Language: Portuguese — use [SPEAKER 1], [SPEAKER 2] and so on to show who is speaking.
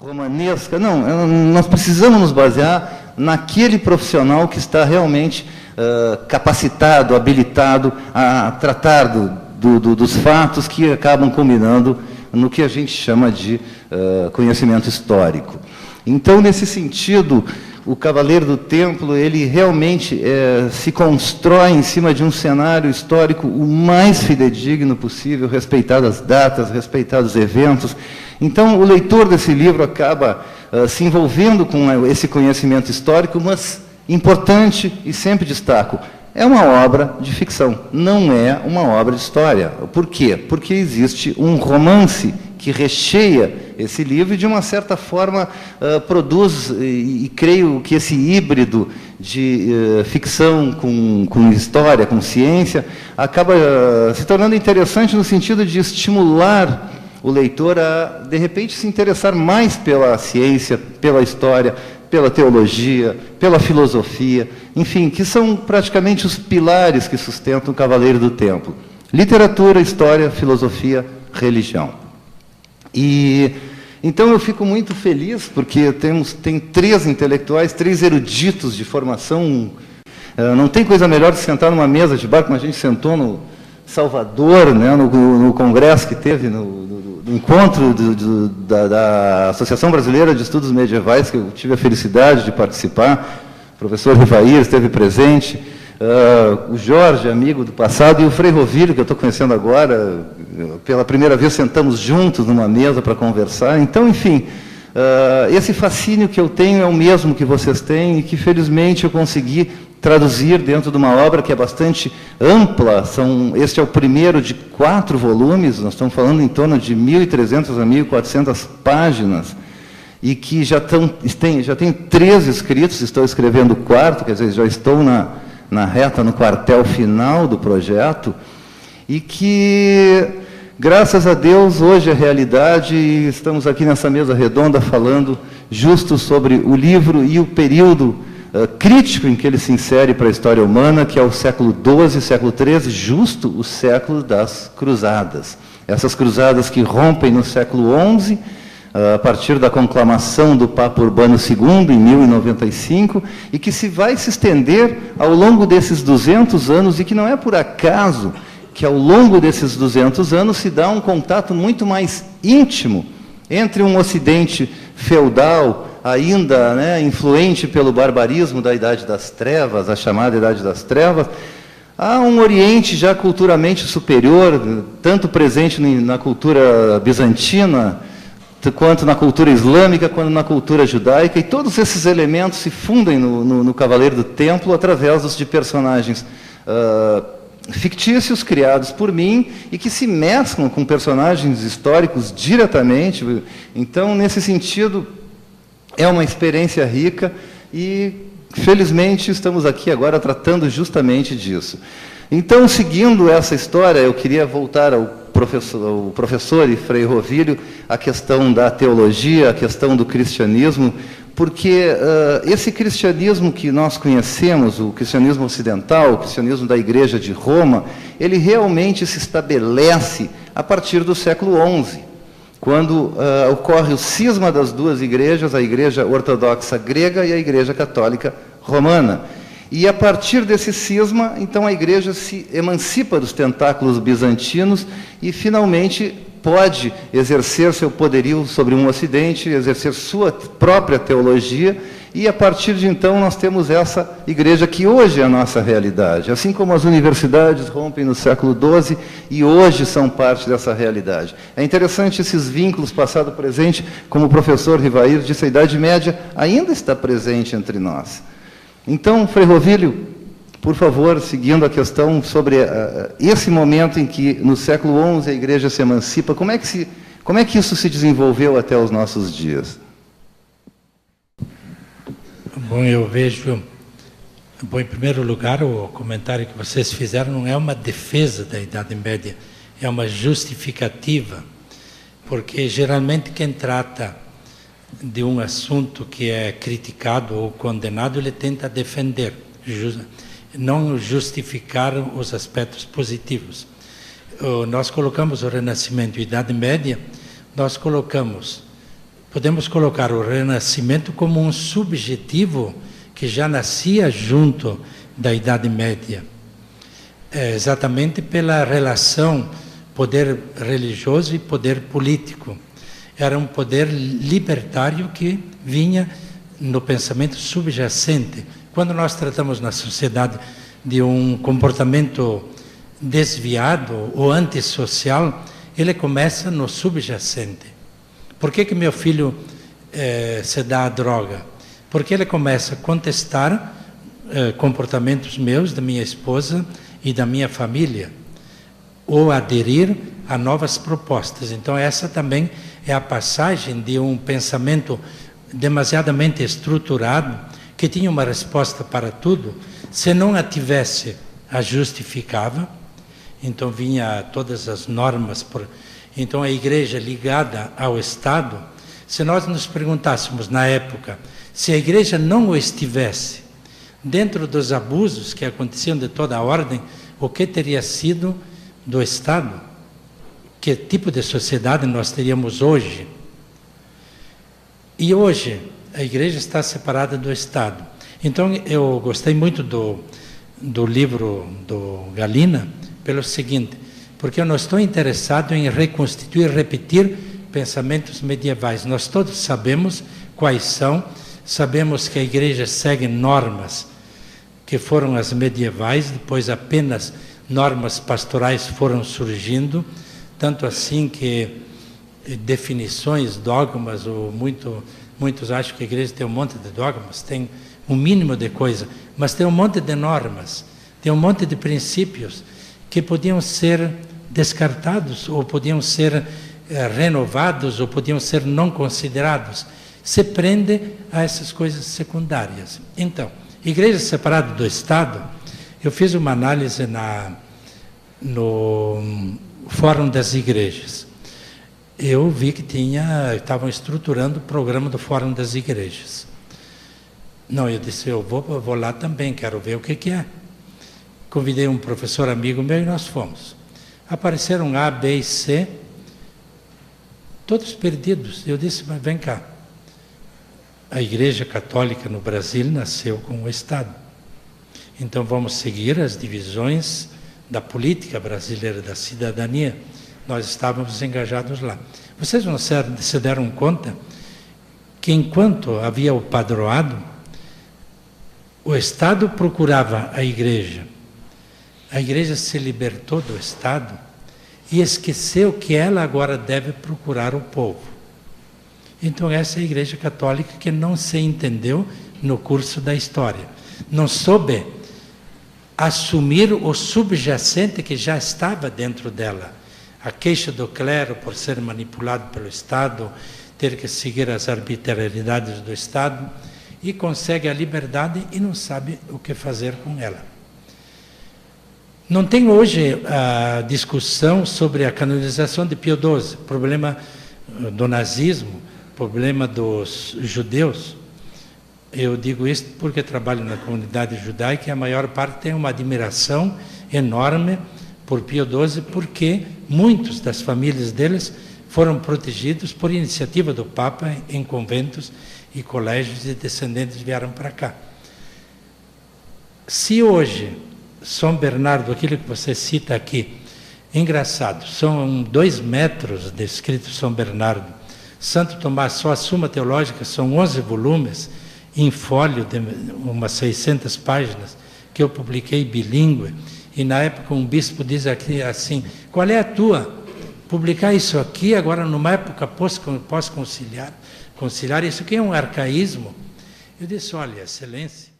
[SPEAKER 1] romanesca. Não, nós precisamos nos basear naquele profissional que está realmente capacitado, habilitado a tratar dos fatos que acabam culminando no que a gente chama de conhecimento histórico. Então, nesse sentido, o Cavaleiro do Templo, ele realmente se constrói em cima de um cenário histórico o mais fidedigno possível, respeitado as datas, respeitado os eventos. Então, o leitor desse livro acaba se envolvendo com esse conhecimento histórico, mas importante, e sempre destaco, é uma obra de ficção, não é uma obra de história. Por quê? Porque existe um romance que recheia esse livro e, de uma certa forma, produz, e creio que esse híbrido de ficção com história, com ciência, acaba se tornando interessante no sentido de estimular o leitor a, de repente, se interessar mais pela ciência, pela história, pela teologia, pela filosofia, enfim, que são praticamente os pilares que sustentam o Cavaleiro do Templo. Literatura, história, filosofia, religião. E então eu fico muito feliz, porque tem 3 intelectuais, 3 eruditos de formação. Não tem coisa melhor que sentar numa mesa de bar, como a gente sentou no Salvador, né, no congresso que teve, no encontro da Associação Brasileira de Estudos Medievais, que eu tive a felicidade de participar. O professor Rivair esteve presente, o Jorge, amigo do passado, e o Frei Rovílio, que eu estou conhecendo agora. Pela primeira vez sentamos juntos numa mesa para conversar. Então, enfim, esse fascínio que eu tenho é o mesmo que vocês têm e que, felizmente, eu consegui traduzir dentro de uma obra que é bastante ampla. Este é o primeiro de 4 volumes, nós estamos falando em torno de 1.300 a 1.400 páginas, e que já tem 3 escritos, estou escrevendo o 4º, quer dizer, já estou na reta, no quartel final do projeto, e que, graças a Deus, hoje é realidade, e estamos aqui nessa mesa redonda falando justo sobre o livro e o período crítico em que ele se insere para a história humana, que é o século XII, século XIII, justo o século das cruzadas. Essas cruzadas que rompem no século XI, a partir da conclamação do Papa Urbano II, em 1095, e que vai se estender ao longo desses 200 anos, e que não é por acaso que, ao longo desses 200 anos, se dá um contato muito mais íntimo entre um Ocidente feudal, ainda, né, influente pelo barbarismo da Idade das Trevas, a chamada Idade das Trevas, há um Oriente já culturalmente superior, tanto presente na cultura bizantina, quanto na cultura islâmica, quanto na cultura judaica, e todos esses elementos se fundem no Cavaleiro do Templo através de personagens fictícios criados por mim e que se mesclam com personagens históricos diretamente. Então, nesse sentido, é uma experiência rica e, felizmente, estamos aqui agora tratando justamente disso. Então, seguindo essa história, eu queria voltar ao professor e Frei Rovílio, a questão da teologia, a questão do cristianismo, porque esse cristianismo que nós conhecemos, o cristianismo ocidental, o cristianismo da Igreja de Roma, ele realmente se estabelece a partir do século XI, quando ocorre o cisma das 2 igrejas, a Igreja Ortodoxa Grega e a Igreja Católica Romana. E, a partir desse cisma, então, a Igreja se emancipa dos tentáculos bizantinos e, finalmente, pode exercer seu poderio sobre um Ocidente, exercer sua própria teologia, e, a partir de então, nós temos essa Igreja que hoje é a nossa realidade. Assim como as universidades rompem no século XII e hoje são parte dessa realidade. É interessante esses vínculos passado e presente, como o professor Rivair disse, a Idade Média ainda está presente entre nós. Então, Frei Rovílio, por favor, seguindo a questão sobre esse momento em que, no século XI, a Igreja se emancipa, como é que isso se desenvolveu até os nossos dias?
[SPEAKER 2] Bom, eu vejo... Bom, em primeiro lugar, o comentário que vocês fizeram não é uma defesa da Idade Média, é uma justificativa, porque, geralmente, quem trata de um assunto que é criticado ou condenado, ele tenta defender, não justificar os aspectos positivos. Nós colocamos o Renascimento e a Idade Média, nós colocamos podemos colocar o Renascimento como um subjetivo que já nascia junto da Idade Média, exatamente pela relação poder religioso e poder político. Era um poder libertário que vinha no pensamento subjacente. Quando nós tratamos na sociedade de um comportamento desviado ou antissocial, ele começa no subjacente. Por que meu filho se dá à droga? Porque ele começa a contestar comportamentos meus, da minha esposa e da minha família, ou aderir a novas propostas. Então essa também é a passagem de um pensamento demasiadamente estruturado, que tinha uma resposta para tudo. Se não a tivesse, a justificava. Então vinha todas as normas. Então a igreja ligada ao Estado, se nós nos perguntássemos na época, se a igreja não o estivesse, dentro dos abusos que aconteciam de toda a ordem, o que teria sido do Estado? Que tipo de sociedade nós teríamos hoje? E hoje a igreja está separada do Estado. Então eu gostei muito do livro do Galina, pelo seguinte, porque eu não estou interessado em reconstituir, repetir pensamentos medievais. Nós todos sabemos quais são, sabemos que a igreja segue normas que foram as medievais, depois apenas normas pastorais foram surgindo, tanto assim que definições, dogmas, ou muitos acham que a igreja tem um monte de dogmas, tem um mínimo de coisa, mas tem um monte de normas, tem um monte de princípios que podiam ser descartados, ou podiam ser renovados, ou podiam ser não considerados. Se prende a essas coisas secundárias. Então, igreja separada do Estado, eu fiz uma análise no Fórum das Igrejas. Eu vi que estavam estruturando o programa do Fórum das Igrejas. Não, eu disse, eu vou lá também, quero ver o que é. Convidei um professor amigo meu e nós fomos. Apareceram A, B e C, todos perdidos. Eu disse, mas vem cá. A Igreja Católica no Brasil nasceu com o Estado. Então vamos seguir as divisões da política brasileira, da cidadania. Nós estávamos engajados lá. Vocês não se deram conta que enquanto havia o padroado, o Estado procurava a igreja se libertou do Estado e esqueceu que ela agora deve procurar o povo. Então essa é a Igreja Católica que não se entendeu no curso da história. Não soube assumir o subjacente que já estava dentro dela. A queixa do clero por ser manipulado pelo Estado, ter que seguir as arbitrariedades do Estado, e consegue a liberdade e não sabe o que fazer com ela. Não tem hoje a discussão sobre a canonização de Pio XII, problema do nazismo, problema dos judeus. Eu digo isso porque trabalho na comunidade judaica e a maior parte tem uma admiração enorme por Pio XII, porque muitos das famílias deles foram protegidos por iniciativa do Papa em conventos e colégios, e descendentes vieram para cá. Se hoje São Bernardo, aquilo que você cita aqui, engraçado, são 2 metros de escrito São Bernardo. Santo Tomás, só a Suma Teológica, são 11 volumes, em fólio de umas 600 páginas, que eu publiquei bilíngue, e na época um bispo diz aqui assim, qual é a tua? Publicar isso aqui, agora numa época pós-conciliar, isso aqui é um arcaísmo. Eu disse, olha, excelência,